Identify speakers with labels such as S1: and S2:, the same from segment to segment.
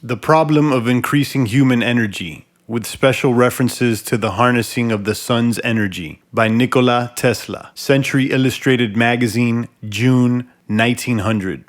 S1: The problem of increasing human energy, with special references to the harnessing of the sun's energy, by Nikola Tesla, Century Illustrated Magazine, June 1900.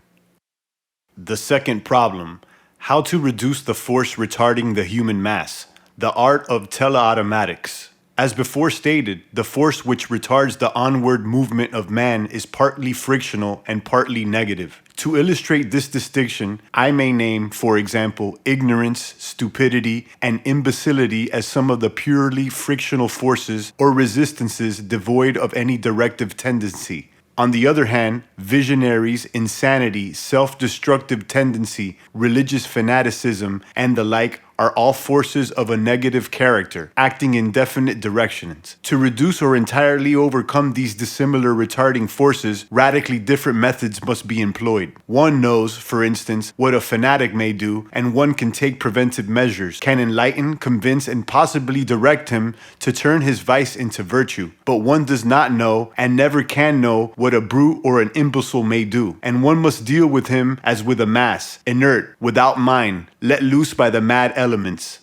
S1: The second problem, how to reduce the force retarding the human mass, the art of Telautomatics. As before stated, the force which retards the onward movement of man is partly frictional and partly negative. To illustrate this distinction, I may name, for example, ignorance, stupidity, and imbecility as some of the purely frictional forces or resistances devoid of any directive tendency. On the other hand, visionaries, insanity, self-destructive tendency, religious fanaticism, and the like are all forces of a negative character, acting in definite directions. To reduce or entirely overcome these dissimilar retarding forces, radically different methods must be employed. One knows, for instance, what a fanatic may do, and one can take preventive measures, can enlighten, convince, and possibly direct him to turn his vice into virtue. But one does not know, and never can know, what a brute or an imbecile may do, and one must deal with him as with a mass, inert, without mind, let loose by the mad elements.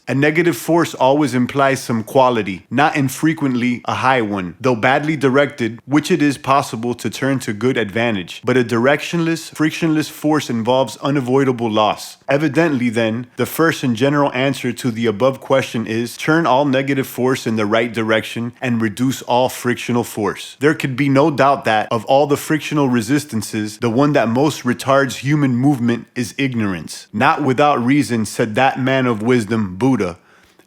S1: A negative force always implies some quality, not infrequently a high one, though badly directed, which it is possible to turn to good advantage. But a directionless, frictionless force involves unavoidable loss. Evidently, then, the first and general answer to the above question is turn all negative force in the right direction and reduce all frictional force. There could be no doubt that, of all the frictional resistances, the one that most retards human movement is ignorance. Not without reason said that man of wisdom, Buddha,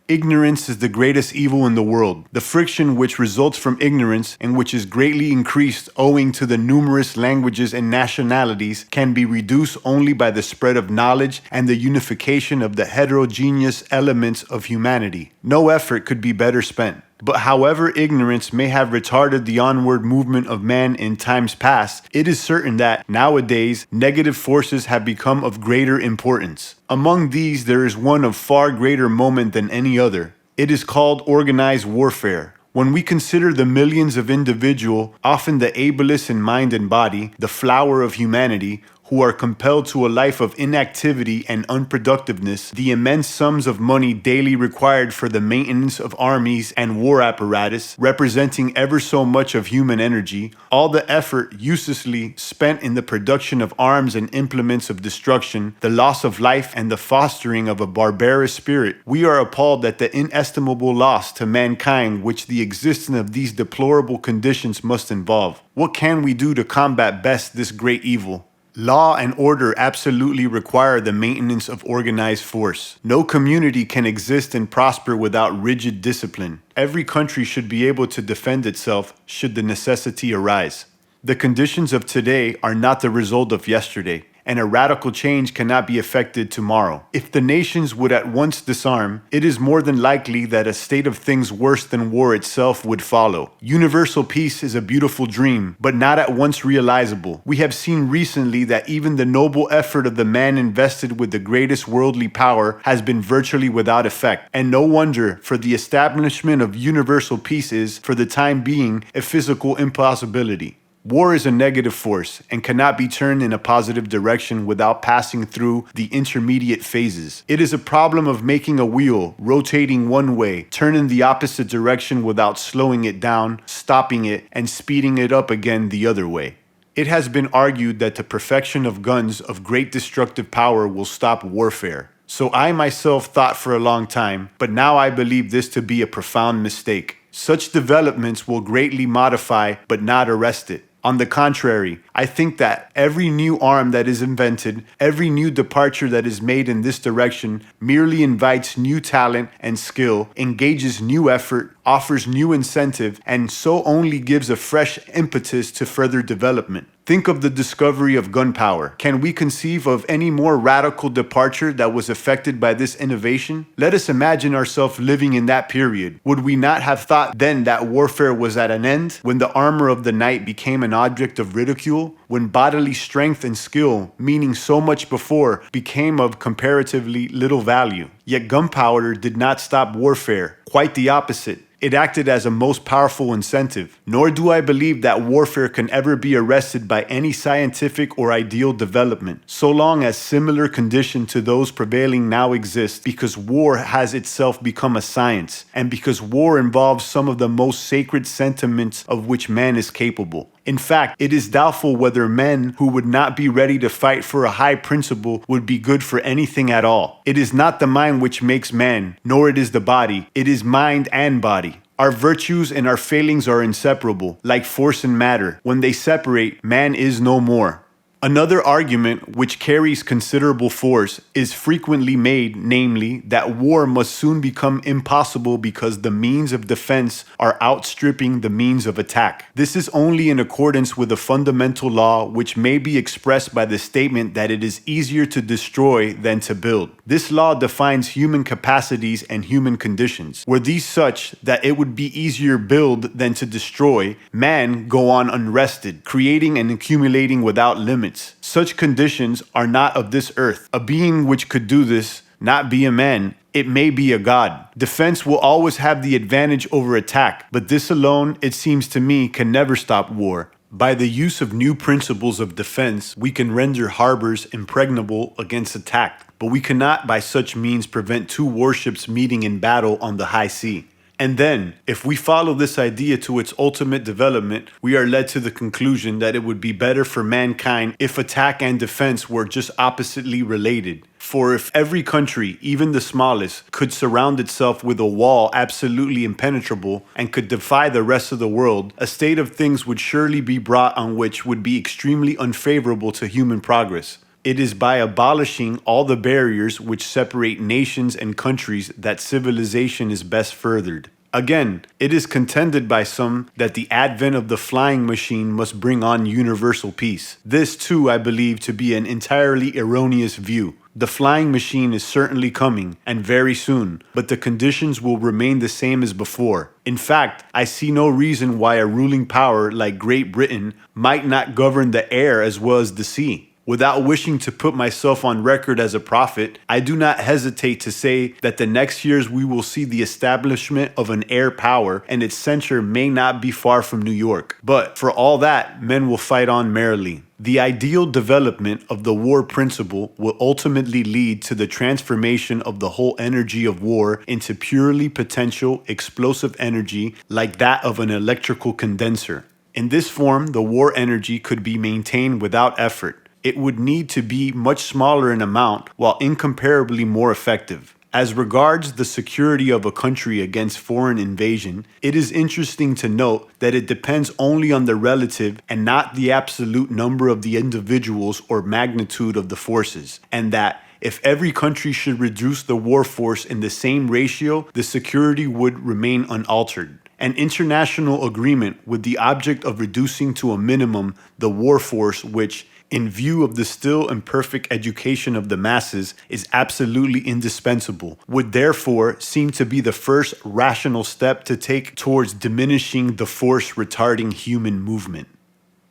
S1: ignorance is the greatest evil in the world. The friction which results from ignorance, and which is greatly increased owing to the numerous languages and nationalities, can be reduced only by the spread of knowledge and the unification of the heterogeneous elements of humanity. No effort could be better spent. But however ignorance may have retarded the onward movement of man in times past, it is certain that, nowadays, negative forces have become of greater importance. Among these, there is one of far greater moment than any other. It is called organized warfare. When we consider the millions of individuals, often the ablest in mind and body, the flower of humanity, who are compelled to a life of inactivity and unproductiveness, the immense sums of money daily required for the maintenance of armies and war apparatus, representing ever so much of human energy, all the effort uselessly spent in the production of arms and implements of destruction, the loss of life, and the fostering of a barbarous spirit, we are appalled at the inestimable loss to mankind which the existence of these deplorable conditions must involve. What can we do to combat best this great evil? Law and order absolutely require the maintenance of organized force. No community can exist and prosper without rigid discipline. Every country should be able to defend itself should the necessity arise. The conditions of today are not the result of yesterday, and a radical change cannot be effected tomorrow. If the nations would at once disarm, it is more than likely that a state of things worse than war itself would follow. Universal peace is a beautiful dream, but not at once realizable. We have seen recently that even the noble effort of the man invested with the greatest worldly power has been virtually without effect. And no wonder, for the establishment of universal peace is, for the time being, a physical impossibility. War is a negative force and cannot be turned in a positive direction without passing through the intermediate phases. It is a problem of making a wheel, rotating one way, turn in the opposite direction without slowing it down, stopping it, and speeding it up again the other way. It has been argued that the perfection of guns of great destructive power will stop warfare. So I myself thought for a long time, but now I believe this to be a profound mistake. Such developments will greatly modify but not arrest it. On the contrary, I think that every new arm that is invented, every new departure that is made in this direction merely invites new talent and skill, engages new effort, offers new incentive, and so only gives a fresh impetus to further development. Think of the discovery of gunpowder. Can we conceive of any more radical departure that was affected by this innovation? Let us imagine ourselves living in that period. Would we not have thought then that warfare was at an end, when the armor of the knight became an object of ridicule, when bodily strength and skill, meaning so much before, became of comparatively little value? Yet gunpowder did not stop warfare. Quite the opposite. It acted as a most powerful incentive. Nor do I believe that warfare can ever be arrested by any scientific or ideal development, so long as similar conditions to those prevailing now exist, because war has itself become a science, and because war involves some of the most sacred sentiments of which man is capable. In fact, it is doubtful whether men who would not be ready to fight for a high principle would be good for anything at all. It is not the mind which makes man, nor it is the body. It is mind and body. Our virtues and our failings are inseparable, like force and matter. When they separate, man is no more. Another argument, which carries considerable force, is frequently made, namely, that war must soon become impossible because the means of defense are outstripping the means of attack. This is only in accordance with a fundamental law which may be expressed by the statement that it is easier to destroy than to build. This law defines human capacities and human conditions. Were these such that it would be easier build than to destroy, man go on unrested, creating and accumulating without limits. Such conditions are not of this earth. A being which could do this, not be a man, it may be a god. Defense will always have the advantage over attack, but this alone, it seems to me, can never stop war. By the use of new principles of defense, we can render harbors impregnable against attack, but we cannot by such means prevent two warships meeting in battle on the high sea. And then, if we follow this idea to its ultimate development, we are led to the conclusion that it would be better for mankind if attack and defense were just oppositely related. For if every country, even the smallest, could surround itself with a wall absolutely impenetrable and could defy the rest of the world, a state of things would surely be brought on which would be extremely unfavorable to human progress. It is by abolishing all the barriers which separate nations and countries that civilization is best furthered. Again, it is contended by some that the advent of the flying machine must bring on universal peace. This too I believe to be an entirely erroneous view. The flying machine is certainly coming, and very soon, but the conditions will remain the same as before. In fact, I see no reason why a ruling power like Great Britain might not govern the air as well as the sea. Without wishing to put myself on record as a prophet, I do not hesitate to say that the next years we will see the establishment of an air power, and its center may not be far from New York. But for all that, men will fight on merrily. The ideal development of the war principle will ultimately lead to the transformation of the whole energy of war into purely potential explosive energy like that of an electrical condenser. In this form, the war energy could be maintained without effort. It would need to be much smaller in amount while incomparably more effective. As regards the security of a country against foreign invasion, it is interesting to note that it depends only on the relative and not the absolute number of the individuals or magnitude of the forces, and that if every country should reduce the war force in the same ratio, the security would remain unaltered. An international agreement with the object of reducing to a minimum the war force which, in view of the still imperfect education of the masses, is absolutely indispensable, would therefore seem to be the first rational step to take towards diminishing the force retarding human movement.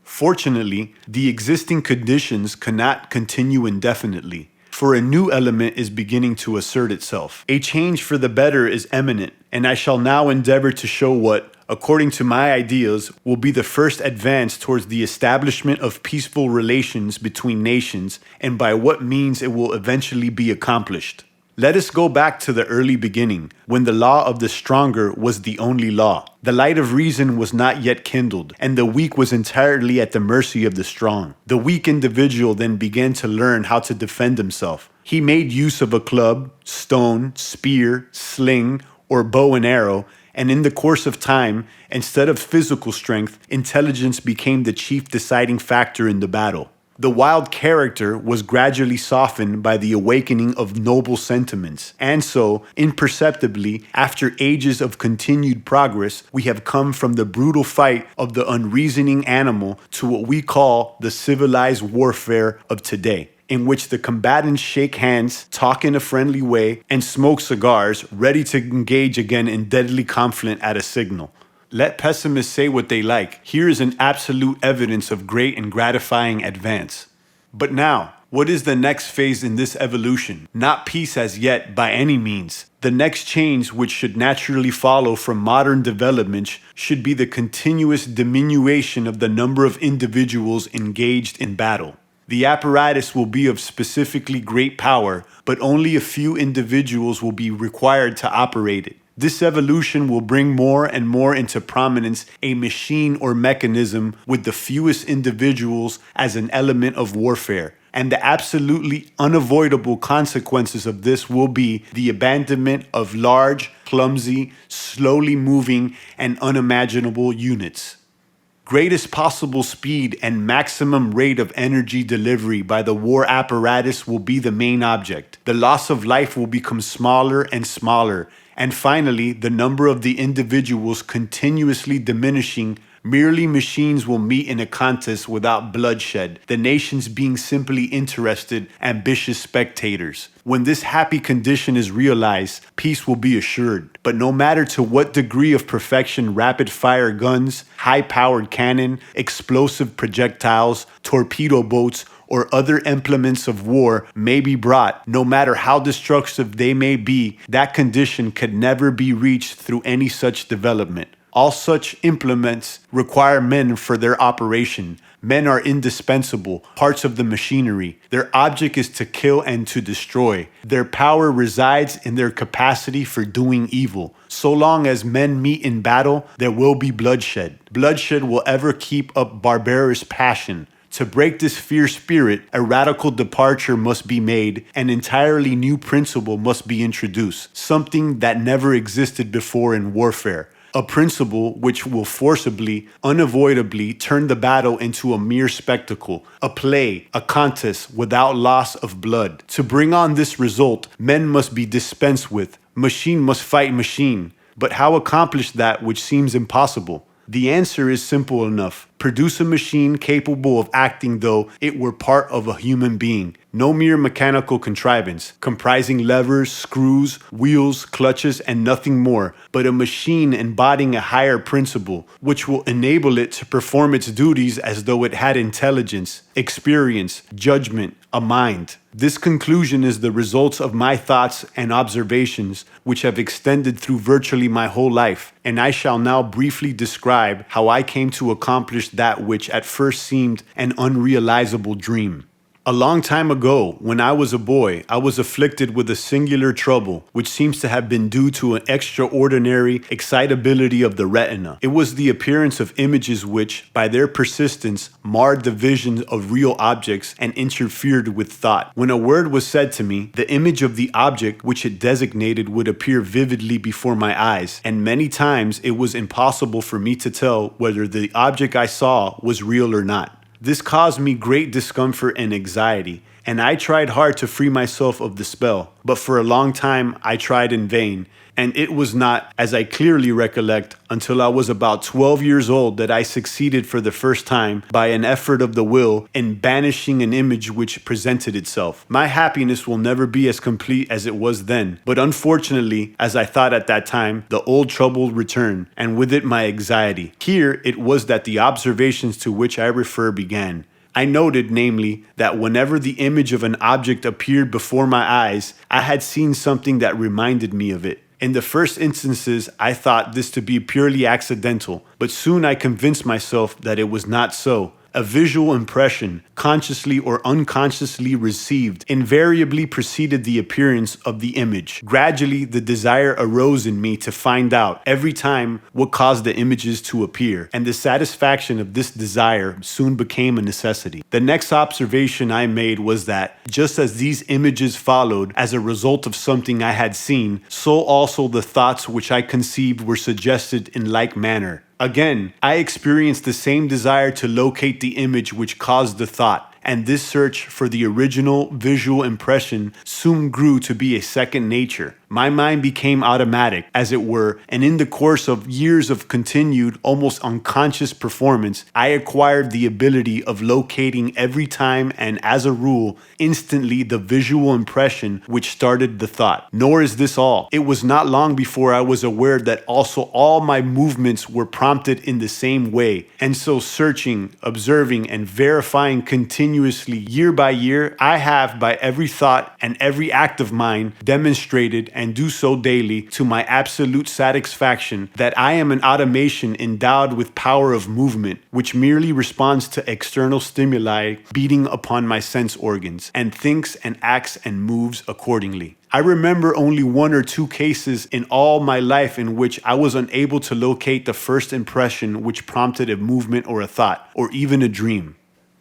S1: Fortunately, the existing conditions cannot continue indefinitely, for a new element is beginning to assert itself. A change for the better is imminent, and I shall now endeavor to show what, according to my ideas, will be the first advance towards the establishment of peaceful relations between nations, and by what means it will eventually be accomplished. Let us go back to the early beginning, when the law of the stronger was the only law. The light of reason was not yet kindled, and the weak was entirely at the mercy of the strong. The weak individual then began to learn how to defend himself. He made use of a club, stone, spear, sling, or bow and arrow, and in the course of time, instead of physical strength, intelligence became the chief deciding factor in the battle. The wild character was gradually softened by the awakening of noble sentiments, and so, imperceptibly, after ages of continued progress, we have come from the brutal fight of the unreasoning animal to what we call the civilized warfare of today, in which the combatants shake hands, talk in a friendly way, and smoke cigars, ready to engage again in deadly conflict at a signal. Let pessimists say what they like. Here is an absolute evidence of great and gratifying advance. But now, What is the next phase in this evolution? Not peace as yet, by any means. The next change, which should naturally follow from modern developments, should be the continuous diminution of the number of individuals engaged in battle. The apparatus will be of specifically great power, but only a few individuals will be required to operate it. This evolution will bring more and more into prominence a machine or mechanism with the fewest individuals as an element of warfare. And the absolutely unavoidable consequences of this will be the abandonment of large, clumsy, slowly moving, and unimaginable units. Greatest possible speed and maximum rate of energy delivery by the war apparatus will be the main object. The loss of life will become smaller and smaller, and finally, the number of the individuals continuously diminishing. Merely machines will meet in a contest without bloodshed, the nations being simply interested, ambitious spectators. When this happy condition is realized, peace will be assured. But no matter to what degree of perfection rapid-fire guns, high-powered cannon, explosive projectiles, torpedo boats, or other implements of war may be brought, no matter how destructive they may be, that condition could never be reached through any such development. All such implements require men for their operation. Men are indispensable, parts of the machinery. Their object is to kill and to destroy. Their power resides in their capacity for doing evil. So long as men meet in battle, there will be bloodshed. Bloodshed will ever keep up barbarous passion. To break this fierce spirit, a radical departure must be made, an entirely new principle must be introduced, something that never existed before in warfare. A principle which will forcibly, unavoidably turn the battle into a mere spectacle, a play, a contest without loss of blood. To bring on this result, men must be dispensed with. Machine must fight machine. But how accomplish that which seems impossible? The answer is simple enough. Produce a machine capable of acting though it were part of a human being. No mere mechanical contrivance, comprising levers, screws, wheels, clutches, and nothing more, but a machine embodying a higher principle, which will enable it to perform its duties as though it had intelligence, experience, judgment, a mind. This conclusion is the result of my thoughts and observations, which have extended through virtually my whole life, and I shall now briefly describe how I came to accomplish that which at first seemed an unrealizable dream. A long time ago, when I was a boy, I was afflicted with a singular trouble, which seems to have been due to an extraordinary excitability of the retina. It was the appearance of images which, by their persistence, marred the vision of real objects and interfered with thought. When a word was said to me, the image of the object which it designated would appear vividly before my eyes, and many times it was impossible for me to tell whether the object I saw was real or not. This caused me great discomfort and anxiety, and I tried hard to free myself of the spell, but for a long time I tried in vain, and it was not, as I clearly recollect, until I was about 12 years old that I succeeded for the first time, by an effort of the will, in banishing an image which presented itself. My happiness will never be as complete as it was then, but unfortunately, as I thought at that time, the old trouble returned, and with it my anxiety. Here it was that the observations to which I refer began. I noted, namely, that whenever the image of an object appeared before my eyes, I had seen something that reminded me of it. In the first instances, I thought this to be purely accidental, but soon I convinced myself that it was not so. A visual impression, consciously or unconsciously received, invariably preceded the appearance of the image. Gradually, the desire arose in me to find out, every time, what caused the images to appear, and the satisfaction of this desire soon became a necessity. The next observation I made was that, just as these images followed as a result of something I had seen, so also the thoughts which I conceived were suggested in like manner. Again, I experienced the same desire to locate the image which caused the thought, and this search for the original visual impression soon grew to be a second nature. My mind became automatic, as it were, and in the course of years of continued, almost unconscious performance, I acquired the ability of locating every time and, as a rule, instantly the visual impression which started the thought. Nor is this all. It was not long before I was aware that also all my movements were prompted in the same way, and so searching, observing, and verifying continually continuously year by year, I have by every thought and every act of mine demonstrated and do so daily to my absolute satisfaction that I am an automation endowed with power of movement, which merely responds to external stimuli beating upon my sense organs and thinks and acts and moves accordingly. I remember only one or two cases in all my life in which I was unable to locate the first impression which prompted a movement or a thought, or even a dream.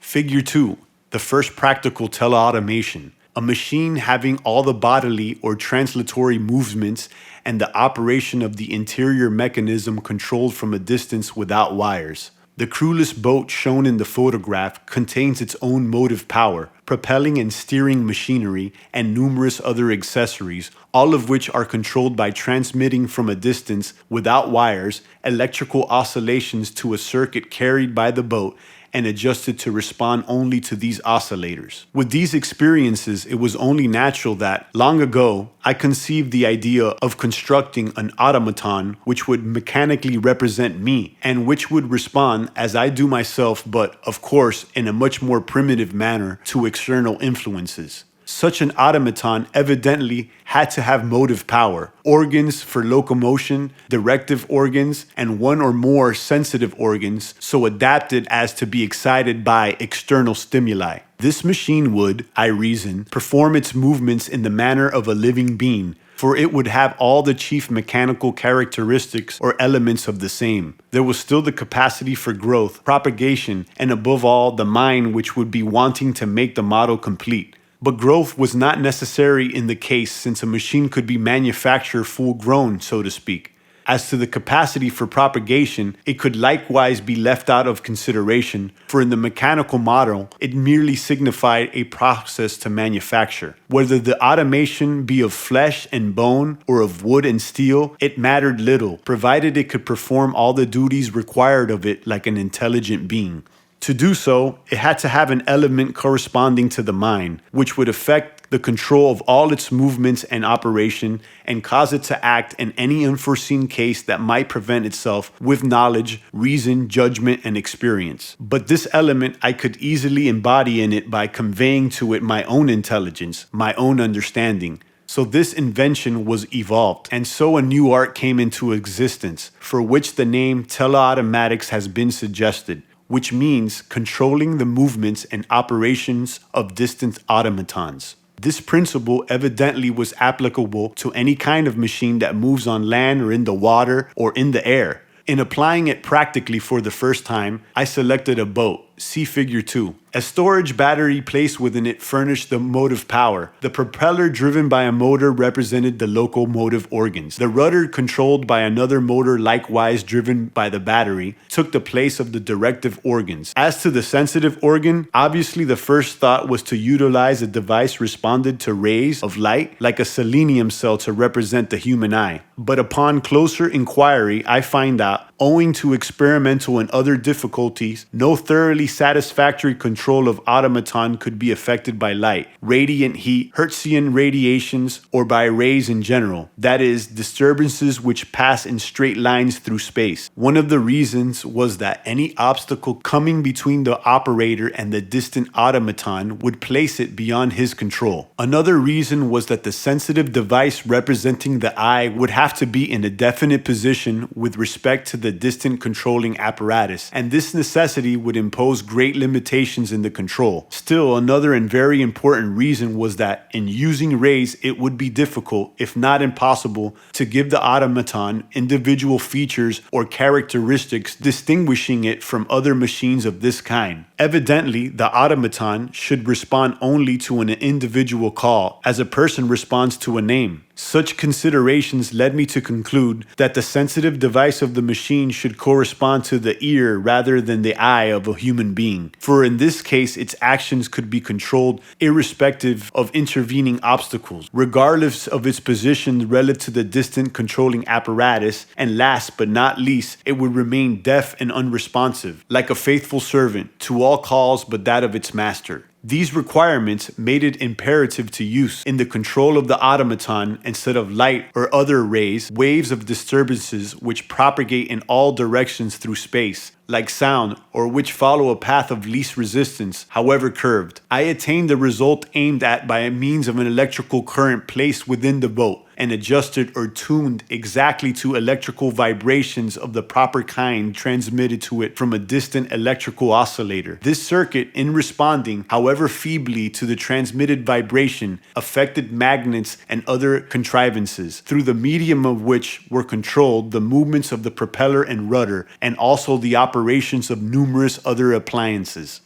S1: Figure 2. The first practical teleautomation. A machine having all the bodily or translatory movements and the operation of the interior mechanism controlled from a distance without wires. The crewless boat shown in the photograph contains its own motive power, propelling and steering machinery, and numerous other accessories, all of which are controlled by transmitting from a distance, without wires, electrical oscillations to a circuit carried by the boat and adjusted to respond only to these oscillators. With these experiences, it was only natural that, long ago, I conceived the idea of constructing an automaton which would mechanically represent me and which would respond as I do myself, but, of course, in a much more primitive manner to external influences. Such an automaton evidently had to have motive power, organs for locomotion, directive organs, and one or more sensitive organs so adapted as to be excited by external stimuli. This machine would, I reason, perform its movements in the manner of a living being, for it would have all the chief mechanical characteristics or elements of the same. There was still the capacity for growth, propagation, and above all, the mind which would be wanting to make the model complete. But growth was not necessary in the case since a machine could be manufactured full grown, so to speak. As to the capacity for propagation, it could likewise be left out of consideration, for in the mechanical model, it merely signified a process to manufacture. Whether the automation be of flesh and bone or of wood and steel, it mattered little, provided it could perform all the duties required of it like an intelligent being. To do so, it had to have an element corresponding to the mind, which would affect the control of all its movements and operation and cause it to act in any unforeseen case that might present itself with knowledge, reason, judgment, and experience. But this element I could easily embody in it by conveying to it my own intelligence, my own understanding. So this invention was evolved, and so a new art came into existence, for which the name Telautomatics has been suggested, which means controlling the movements and operations of distant automatons. This principle evidently was applicable to any kind of machine that moves on land or in the water or in the air. In applying it practically for the first time, I selected a boat. See Figure 2. A storage battery placed within it furnished the motive power. The propeller driven by a motor represented the locomotive organs. The rudder, controlled by another motor likewise driven by the battery, took the place of the directive organs. As to the sensitive organ, obviously the first thought was to utilize a device responded to rays of light like a selenium cell to represent the human eye. But upon closer inquiry, I find out, owing to experimental and other difficulties, no thoroughly satisfactory control of automaton could be affected by light, radiant heat, Hertzian radiations, or by rays in general, that is, disturbances which pass in straight lines through space. One of the reasons was that any obstacle coming between the operator and the distant automaton would place it beyond his control. Another reason was that the sensitive device representing the eye would have to be in a definite position with respect to the distant controlling apparatus, and this necessity would impose great limitations in the control. Still, another and very important reason was that in using rays, it would be difficult, if not impossible, to give the automaton individual features or characteristics distinguishing it from other machines of this kind. Evidently, the automaton should respond only to an individual call, as a person responds to a name. Such considerations led me to conclude that the sensitive device of the machine should correspond to the ear rather than the eye of a human being, for in this case its actions could be controlled irrespective of intervening obstacles, regardless of its position relative to the distant controlling apparatus, and last but not least, it would remain deaf and unresponsive, like a faithful servant, to all calls but that of its master. These requirements made it imperative to use in the control of the automaton instead of light or other rays, waves of disturbances which propagate in all directions through space, like sound, or which follow a path of least resistance, however curved. I attained the result aimed at by means of an electrical current placed within the boat and adjusted or tuned exactly to electrical vibrations of the proper kind transmitted to it from a distant electrical oscillator. This circuit, in responding, however feebly, to the transmitted vibration, affected magnets and other contrivances, through the medium of which were controlled the movements of the propeller and rudder, and also the operations of numerous other appliances.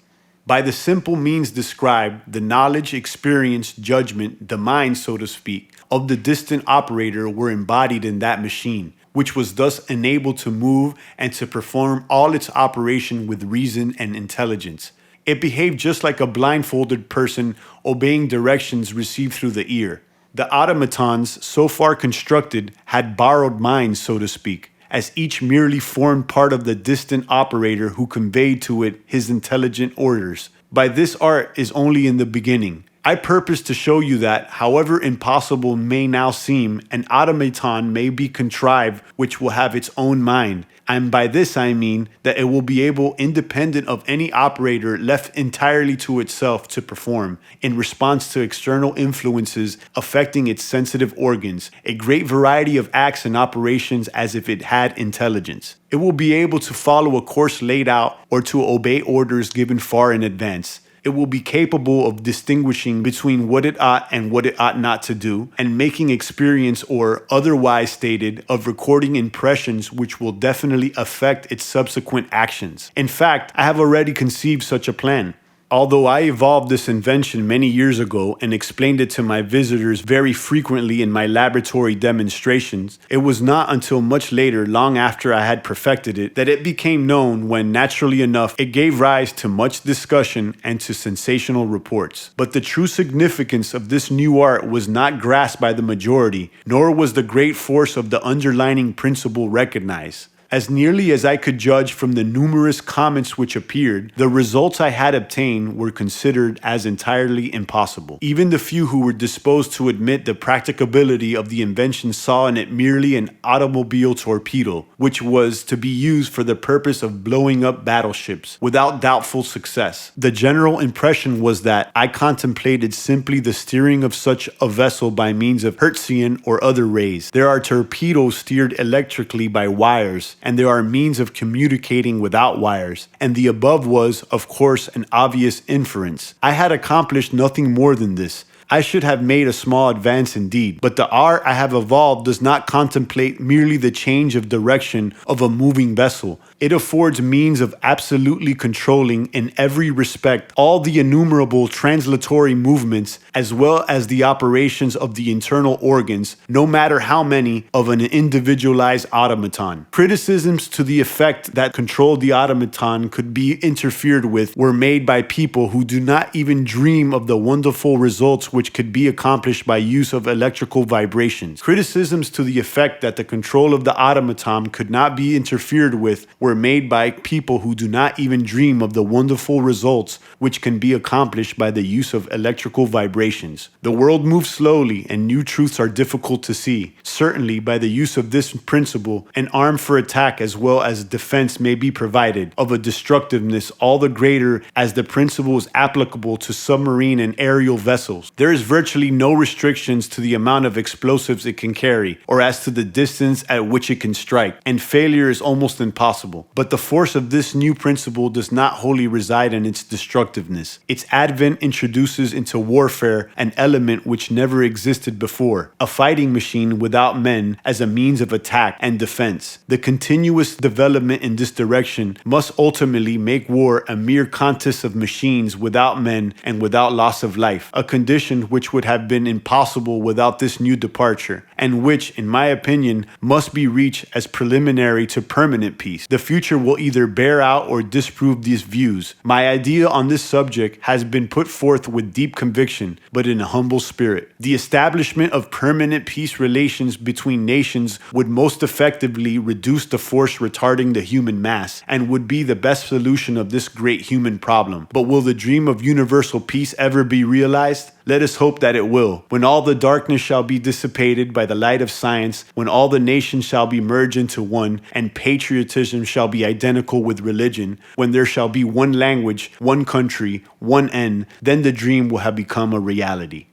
S1: By the simple means described, the knowledge, experience, judgment, the mind, so to speak, of the distant operator were embodied in that machine, which was thus enabled to move and to perform all its operation with reason and intelligence. It behaved just like a blindfolded person obeying directions received through the ear. The automatons so far constructed had borrowed minds, so to speak, as each merely formed part of the distant operator who conveyed to it his intelligent orders. By this art is only in the beginning. I purpose to show you that, however impossible may now seem, an automaton may be contrived which will have its own mind, and by this I mean that it will be able, independent of any operator, left entirely to itself, to perform, in response to external influences affecting its sensitive organs, a great variety of acts and operations as if it had intelligence. It will be able to follow a course laid out or to obey orders given far in advance. It will be capable of distinguishing between what it ought and what it ought not to do, and making experience, or otherwise stated, of recording impressions which will definitely affect its subsequent actions. In fact, I have already conceived such a plan. Although I evolved this invention many years ago and explained it to my visitors very frequently in my laboratory demonstrations, it was not until much later, long after I had perfected it, that it became known, when, naturally enough, it gave rise to much discussion and to sensational reports. But the true significance of this new art was not grasped by the majority, nor was the great force of the underlying principle recognized. As nearly as I could judge from the numerous comments which appeared, the results I had obtained were considered as entirely impossible. Even the few who were disposed to admit the practicability of the invention saw in it merely an automobile torpedo, which was to be used for the purpose of blowing up battleships, without doubtful success. The general impression was that I contemplated simply the steering of such a vessel by means of Hertzian or other rays. There are torpedoes steered electrically by wires, and there are means of communicating without wires, and the above was, of course, an obvious inference. I had accomplished nothing more than this. I should have made a small advance indeed, but the art I have evolved does not contemplate merely the change of direction of a moving vessel. It affords means of absolutely controlling, in every respect, all the innumerable translatory movements, as well as the operations of the internal organs, no matter how many, of an individualized automaton. Criticisms to the effect that control the automaton could be interfered with were made by people who do not even dream of the wonderful results which could be accomplished by use of electrical vibrations. Criticisms to the effect that the control of the automaton could not be interfered with were made by people who do not even dream of the wonderful results which can be accomplished by the use of electrical vibrations. The world moves slowly, and new truths are difficult to see. Certainly, by the use of this principle, an arm for attack as well as defense may be provided, of a destructiveness all the greater as the principle is applicable to submarine and aerial vessels. There is virtually no restrictions to the amount of explosives it can carry, or as to the distance at which it can strike, and failure is almost impossible. But the force of this new principle does not wholly reside in its destructiveness. Its advent introduces into warfare an element which never existed before, a fighting machine without men as a means of attack and defense. The continuous development in this direction must ultimately make war a mere contest of machines without men and without loss of life, a condition mentioned which would have been impossible without this new departure, and which, in my opinion, must be reached as preliminary to permanent peace. The future will either bear out or disprove these views. My idea on this subject has been put forth with deep conviction, but in a humble spirit. The establishment of permanent peace relations between nations would most effectively reduce the force retarding the human mass, and would be the best solution of this great human problem. But will the dream of universal peace ever be realized? Let us hope that it will. When all the darkness shall be dissipated by the light of science, when all the nations shall be merged into one, and patriotism shall be identical with religion, when there shall be one language, one country, one end, then the dream will have become a reality.